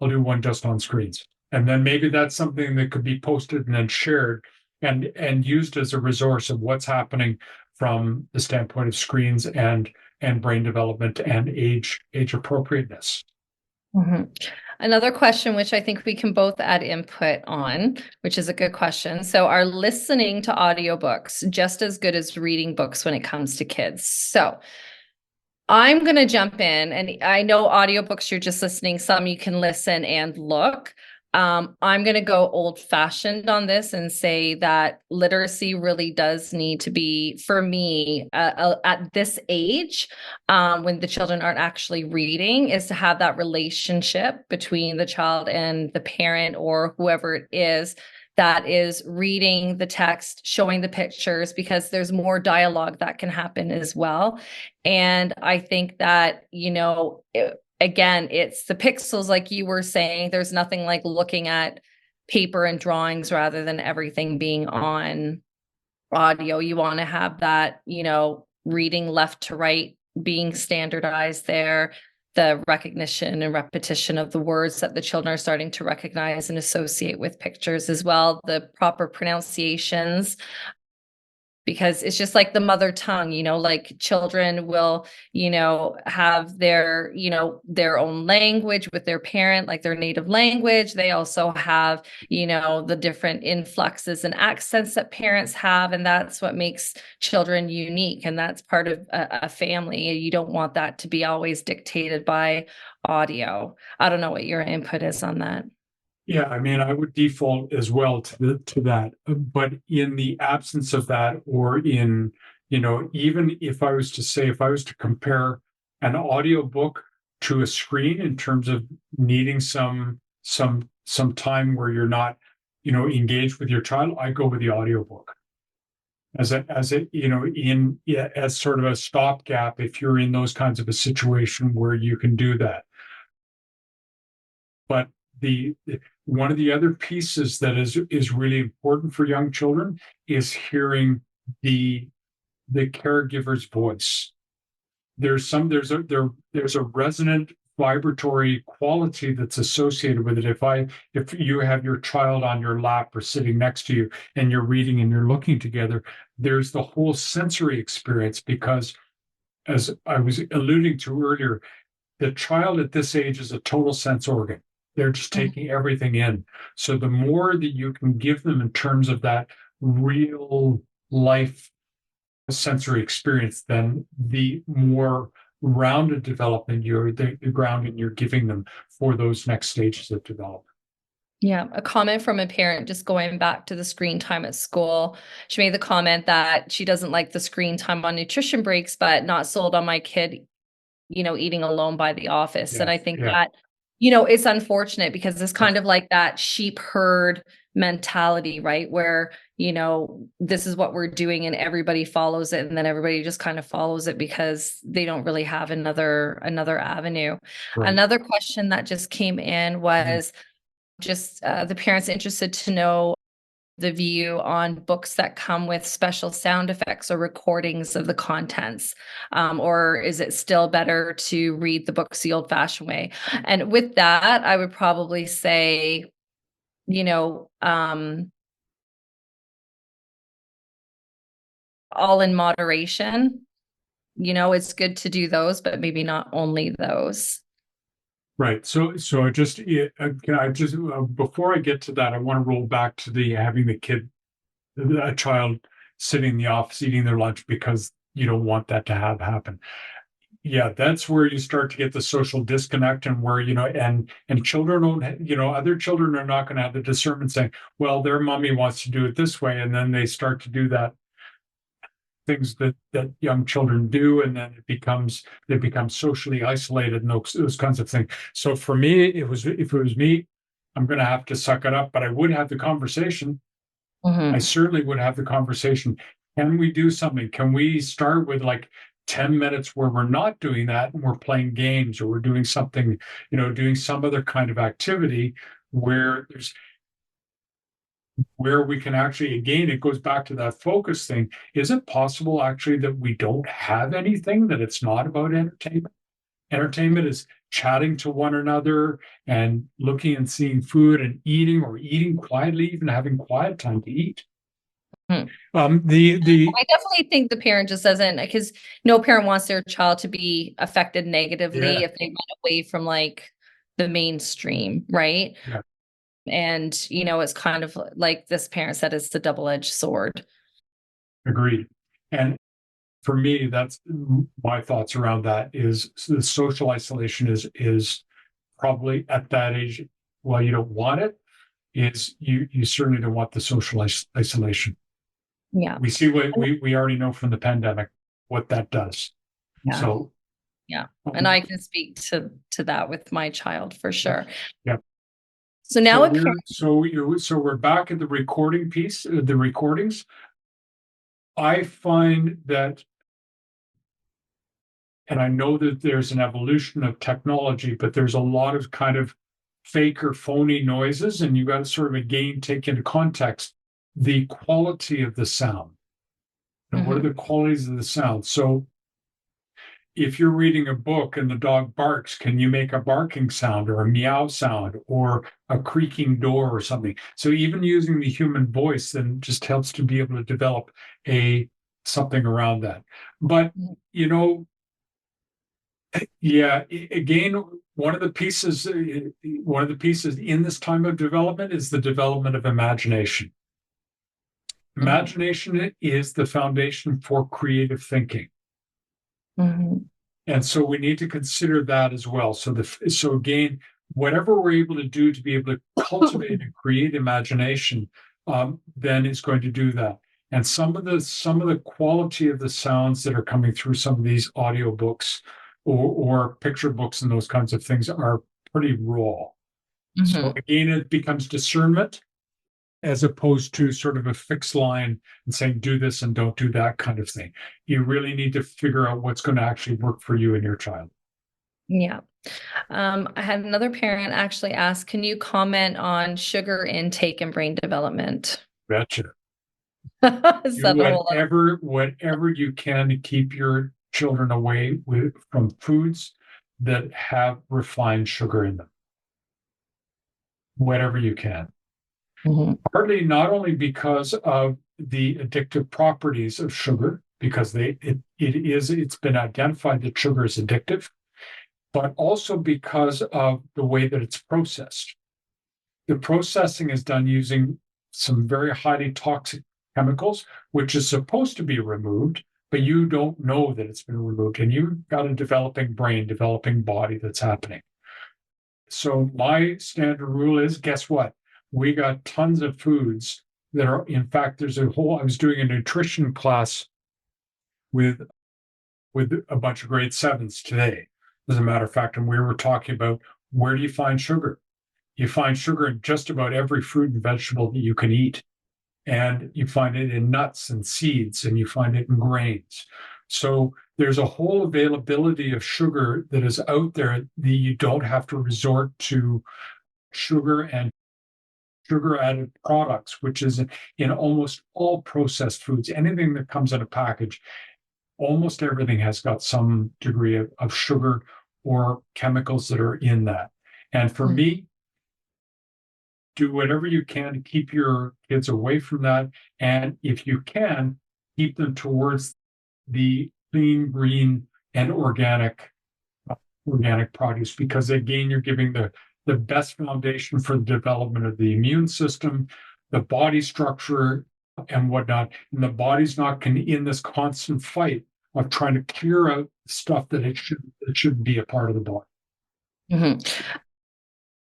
I'll do one just on screens. And then maybe that's something that could be posted and then shared and used as a resource of what's happening from the standpoint of screens and brain development and age appropriateness. Mhm. Another question, which I think we can both add input on, which is a good question. So, are listening to audiobooks just as good as reading books when it comes to kids? So, I'm going to jump in, and I know audiobooks, you're just listening. Some you can listen and look. I'm going to go old fashioned on this and say that literacy really does need to be, for me, at this age, when the children aren't actually reading, is to have that relationship between the child and the parent or whoever it is that is reading the text, showing the pictures, because there's more dialogue that can happen as well. And I think that, again, it's the pixels, like you were saying. There's nothing like looking at paper and drawings rather than everything being on audio. You want to have that, reading left to right being standardized there, the recognition and repetition of the words that the children are starting to recognize and associate with pictures as well, the proper pronunciations, because it's just like the mother tongue, like children will, have their, their own language with their parent, like their native language. They also have, the different influxes and accents that parents have. And that's what makes children unique. And that's part of a family. You don't want that to be always dictated by audio. I don't know what your input is on that. Yeah, I mean, I would default as well to that, but in the absence of that, or in, even if I was to say, if I was to compare an audiobook to a screen in terms of needing some time where you're not, engaged with your child, I go with the audiobook. as a as sort of a stopgap if you're in those kinds of a situation where you can do that. But the one of the other pieces that is really important for young children is hearing the the caregiver's voice. There's a resonant vibratory quality that's associated with it. If you have your child on your lap or sitting next to you and you're reading and you're looking together, there's the whole sensory experience because, as I was alluding to earlier, the child at this age is a total sense organ. They're just Mhm. taking everything in. So the more that you can give them in terms of that real life sensory experience, then the more rounded development the grounding you're giving them for those next stages of development. Yeah, a comment from a parent just going back to the screen time at school. She made the comment that she doesn't like the screen time on nutrition breaks, but not sold on my kid, eating alone by the office. And I Yes, think yeah, that, it's unfortunate because it's kind of like that sheep herd mentality, right? Where, this is what we're doing and everybody follows it. And then everybody just kind of follows it because they don't really have another avenue. right. Another question that just came in Mhm. was just the parents interested to know the view on books that come with special sound effects or recordings of the contents? Or is it still better to read the books the old fashioned way? And with that, I would probably say, you know, um, all in moderation. It's good to do those, but maybe not only those. Right. So can I just before I get to that, I want to roll back to the having a child sitting in the office eating their lunch because you don't want that to have happen. Yeah, that's where you start to get the social disconnect and where, and children don't, other children are not going to have the discernment saying, well, their mommy wants to do it this way. And then they start to do that things that young children do, and then they become socially isolated and those kinds of things. So for me, if it was me, I'm going to have to suck it up, but I would have the conversation. I Mhm. certainly would have the conversation. Can we do something? Can we start with like 10 minutes where we're not doing that and we're playing games or we're doing something, doing some other kind of activity where there's where we can actually, again, it goes back to that focus thing. Is it possible actually that we don't have anything, that it's not about entertainment? Entertainment is chatting to one another and looking and seeing food and eating or eating quietly, even having quiet time to eat. Mhm. The I definitely think the parent just doesn't, because no parent wants their child to be affected negatively Yeah, if they went away from like the mainstream, right? yeah, And, it's kind of like this parent said, it's the double-edged sword. agreed. And for me, that's my thoughts around that is the social isolation is probably at that age. Well, you don't want it. Is you certainly don't want the social isolation. Yeah. We see what And- we already know from the pandemic what that does. Yeah. So Yeah. And I can speak to that with my child for yeah, sure. yeah. So now a parent, So we're back at the recording piece, the recordings. I find that, and I know that there's an evolution of technology, but there's a lot of kind of fake or phony noises, and you got to sort of again take into context the quality of the sound. And what are Mhm. the qualities of the sound? So if you're reading a book and the dog barks, can you make a barking sound or a meow sound or a creaking door or something? So even using the human voice then just helps to be able to develop a something around that. But you know, yeah, again, one of the pieces in this time of development is the development of imagination. Mhm. Imagination is the foundation for creative thinking. Mhm. And so we need to consider that as well. So again, whatever we're able to do to be able to cultivate and create imagination, then is going to do that. And some of the quality of the sounds that are coming through some of these audiobooks or picture books and those kinds of things are pretty raw. So Mhm. again, it becomes discernment. as opposed to sort of a fixed line and saying, do this and don't do that kind of thing. You really need to figure out what's going to actually work for you and your child. Yeah. I had another parent actually ask, can you comment on sugar intake and brain development? Betcha. Is Do that a whole lot? whatever you can to keep your children away from foods that have refined sugar in them. Whatever you can. Mhm. Partly not only because of the addictive properties of sugar, because it's been identified that sugar is addictive, but also because of the way that it's processed. The processing is done using some very highly toxic chemicals, which is supposed to be removed, but you don't know that it's been removed. And you've got a developing brain, developing body that's happening. So my standard rule is, guess what? We got tons of foods that are, in fact, I was doing a nutrition class with a bunch of grade sevens today, as a matter of fact, and we were talking about where do you find sugar? You find sugar in just about every fruit and vegetable that you can eat. And you find it in nuts and seeds, and you find it in grains. So there's a whole availability of sugar that is out there that you don't have to resort to sugar and sugar added products, which is in almost all processed foods. Anything that comes in a package, almost everything has got some degree of sugar or chemicals that are in that. And for Mm. me, do whatever you can to keep your kids away from that. And if you can, keep them towards the clean, green, and organic produce, because again, you're giving the best foundation for the development of the immune system, the body structure, and whatnot. And the body's not in this constant fight of trying to clear out stuff that shouldn't be a part of the body. Mhm.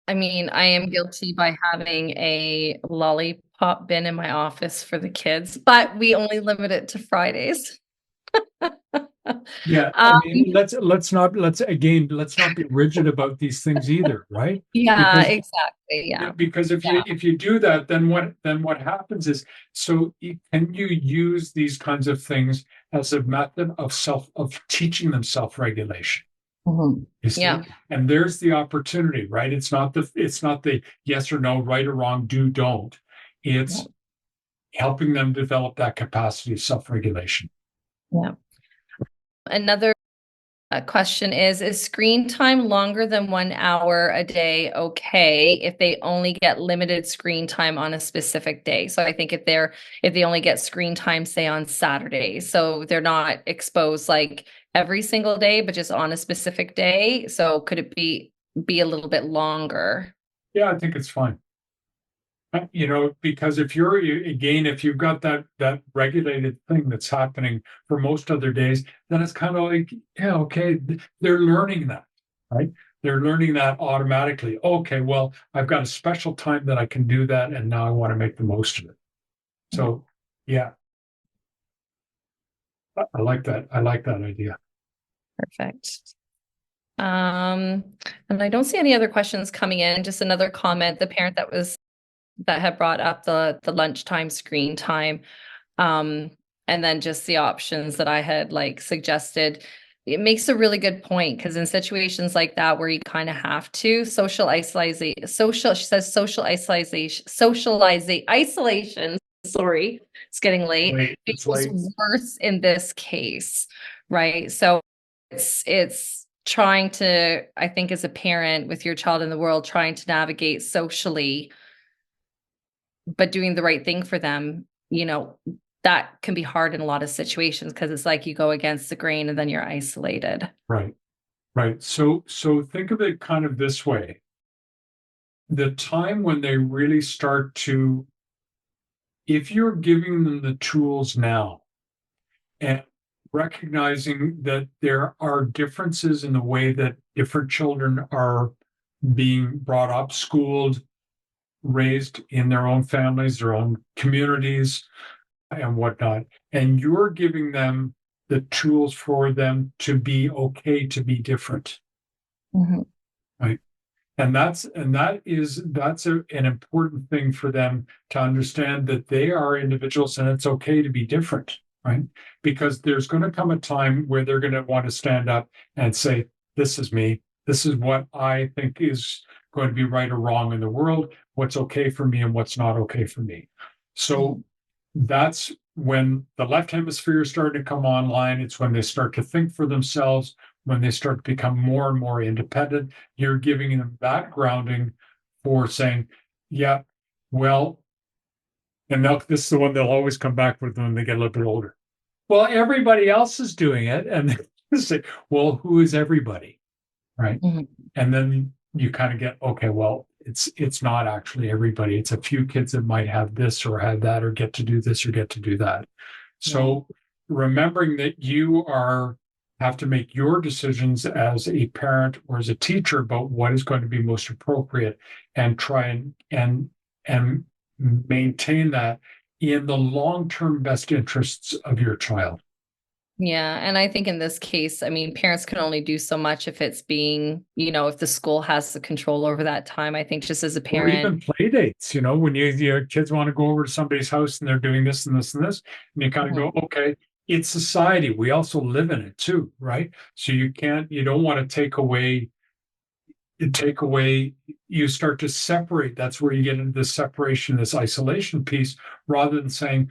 I mean, I am guilty by having a lollipop bin in my office for the kids, but we only limit it to Fridays. Yeah, I Um, mean, let's not be rigid about these things either, right? yeah, Because exactly. Yeah. because Yeah. if you do that, then what happens is, can you use these kinds of things as a method of teaching them self-regulation? Mhm. You Yeah. see, and there's the opportunity, right? It's not the yes or no, right or wrong, do don't. Yeah. It's helping them develop that capacity of self-regulation. Yeah. Another question is screen time longer than 1 hour a day okay if they only get limited screen time on a specific day? So I think if they only get screen time, say on Saturdays, so they're not exposed like every single day, but just on a specific day. So could it be a little bit longer? Yeah, I think it's fine. Because if you've got that regulated thing that's happening for most other days, then it's kind of like, yeah, okay, they're learning that, right? They're learning that automatically. Okay, well, I've got a special time that I can do that, and now I want to make the most of it. Yeah, So, yeah, I like that. I like that idea. perfect. And I don't see any other questions coming in. Just another comment. The parent that had brought up the lunchtime screen time, um, and then just the options that I had like suggested. It makes a really good point because in situations like that where you kind of have to she says isolation. Sorry, it's getting late. It's Feels late. worse in this case, right? So it's trying to, I think, as a parent with your child in the world, trying to navigate socially but doing the right thing for them, that can be hard in a lot of situations because it's like you go against the grain and then you're isolated. Right, right. So think of it kind of this way: the time when they really start to, if you're giving them the tools now and recognizing that there are differences in the way that different children are being brought up, schooled, raised in their own families, their own communities, and whatnot. And you're giving them the tools for them to be okay to be different, Mhm. right? and that's an important thing for them to understand, that they are individuals and it's okay to be different, right? Because there's going to come a time where they're going to want to stand up and say, this is me, this is what I think is going to be right or wrong in the world, what's okay for me and what's not okay for me. So that's when the left hemisphere is starting to come online. It's when they start to think for themselves, when they start to become more and more independent. You're giving them that grounding for saying, yeah, well, and this is the one they'll always come back with when they get a little bit older. Well, everybody else is doing it. And they say, well, who is everybody? Right. Mhm. And then you kind of get, okay, well, it's not actually everybody. It's a few kids that might have this or have that or get to do this or get to do that. Right. So remembering that you are have to make your decisions as a parent or as a teacher about what is going to be most appropriate, and try and maintain that in the long-term best interests of your child. Yeah, and I think in this case, I mean, parents can only do so much if it's being, if the school has the control over that time. I think just as a Or parent. even play dates, when your kids want to go over to somebody's house and they're doing this and this and this, and you kind of Mhm. go, okay, it's society. We also live in it too, right? So you don't want to take away, you start to separate. That's where you get into this separation, this isolation piece, rather than saying,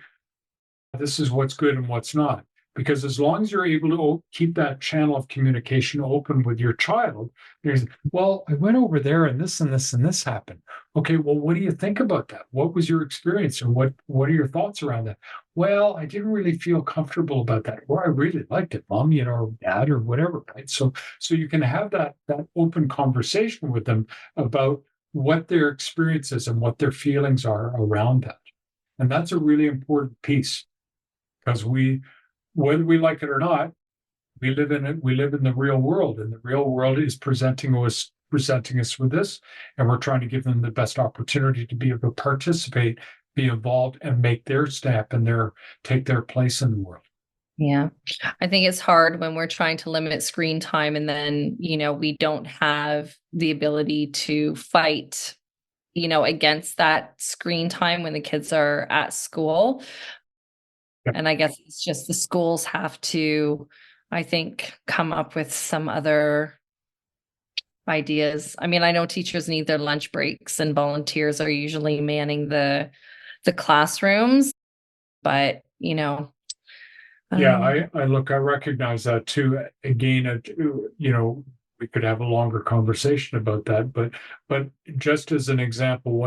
this is what's good and what's not. Because as long as you're able to keep that channel of communication open with your child, there's, well, I went over there and this and this and this happened. Okay, well, what do you think about that? What was your experience, or what are your thoughts around that? Well, I didn't really feel comfortable about that, or I really liked it, mom, or dad, or whatever, right? So you can have that open conversation with them about what their experiences and what their feelings are around that. And that's a really important piece, because whether we like it or not, we live in it. We live in the real world, and the real world is presenting us with this, and we're trying to give them the best opportunity to be able to participate, be involved, and make their step and take their place in the world. Yeah. I think it's hard when we're trying to limit screen time and then, we don't have the ability to fight, against that screen time when the kids are at school. Yep. And I guess it's just the schools have to, I think, come up with some other ideas. I mean, I know teachers need their lunch breaks and volunteers are usually manning the classrooms, but, I Yeah, don't know. I recognize that too. Again, we could have a longer conversation about that, but just as an example,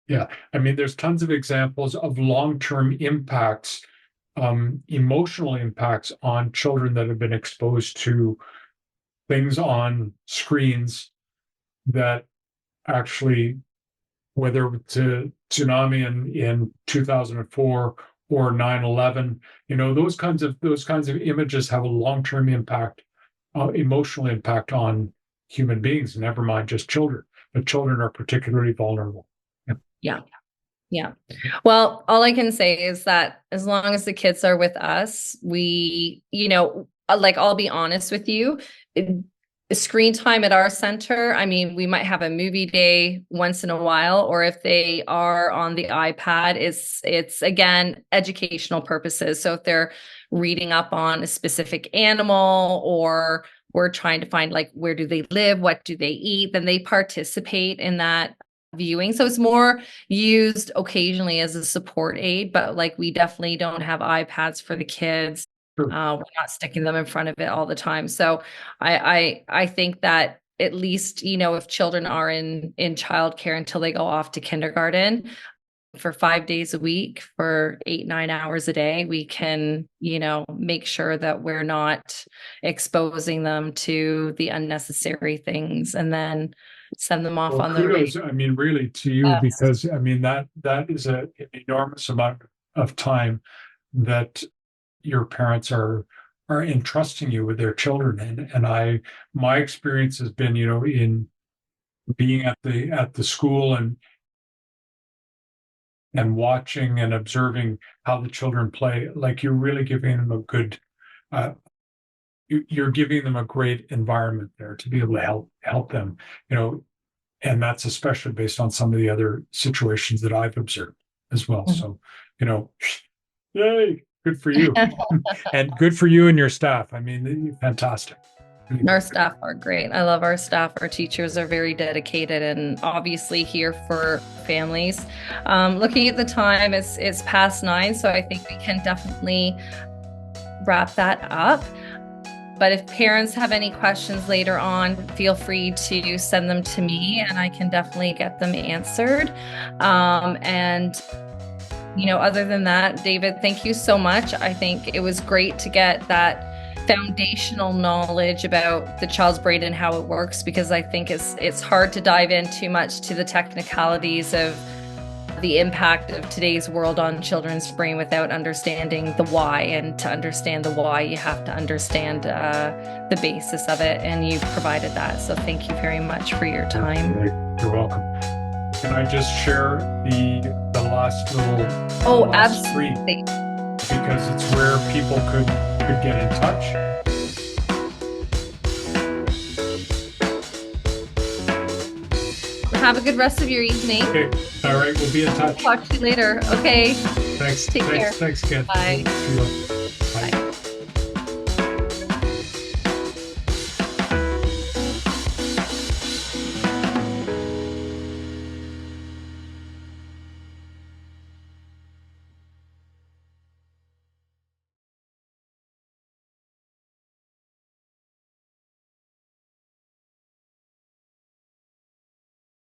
yeah, I mean, there's tons of examples of long-term impacts, emotional impacts on children that have been exposed to things on screens that actually, whether it's a tsunami in 2004 or 9/11, those kinds of images have a long-term impact, emotional impact on human beings, never mind just children. But children are particularly vulnerable. Yeah. Yeah. Yeah. Well, all I can say is that as long as the kids are with us, like I'll be honest with you, it- screen time at our center, I mean, we might have a movie day once in a while, or if they are on the iPad, it's again educational purposes. So if they're reading up on a specific animal, or we're trying to find like where do they live, what do they eat, then they participate in that viewing. So it's more used occasionally as a support aid, but like we definitely don't have iPads for the kids. Sure. We're not sticking them in front of it all the time. So I think that at least, if children are in childcare until they go off to kindergarten for 5 days a week for 8, 9 hours a day, we can, make sure that we're not exposing them to the unnecessary things and then send them off Well, on their way. kudos, I mean, really to you, because I mean that is an enormous amount of time that your parents are entrusting you with their children. And my experience has been, in being at the school and watching and observing how the children play, like you're really giving them a good uh, you're giving them a great environment there to be able to help them, you know, and that's especially based on some of the other situations that I've observed as well. So, you know, yay, good for you, and good for you and your staff. I mean, fantastic. Our staff are great. I love our staff. Our teachers are very dedicated and obviously here for families. Looking at the time, it's past 9, so I think we can definitely wrap that up. But if parents have any questions later on, feel free to send them to me and I can definitely get them answered. And other than that, David, thank you so much. I think it was great to get that foundational knowledge about the child's brain and how it works, because I think it's hard to dive in too much to the technicalities of the impact of today's world on children's brain without understanding the why. And to understand the why, you have to understand the basis of it, and you've provided that. So thank you very much for your time. You're welcome. Can I just share the last little absolutely. Because it's where people could get in touch. Have a good rest of your evening. Okay. All right. We'll be in touch. Talk to you later. Okay. Thanks. Take care. Thanks, Ken. Bye.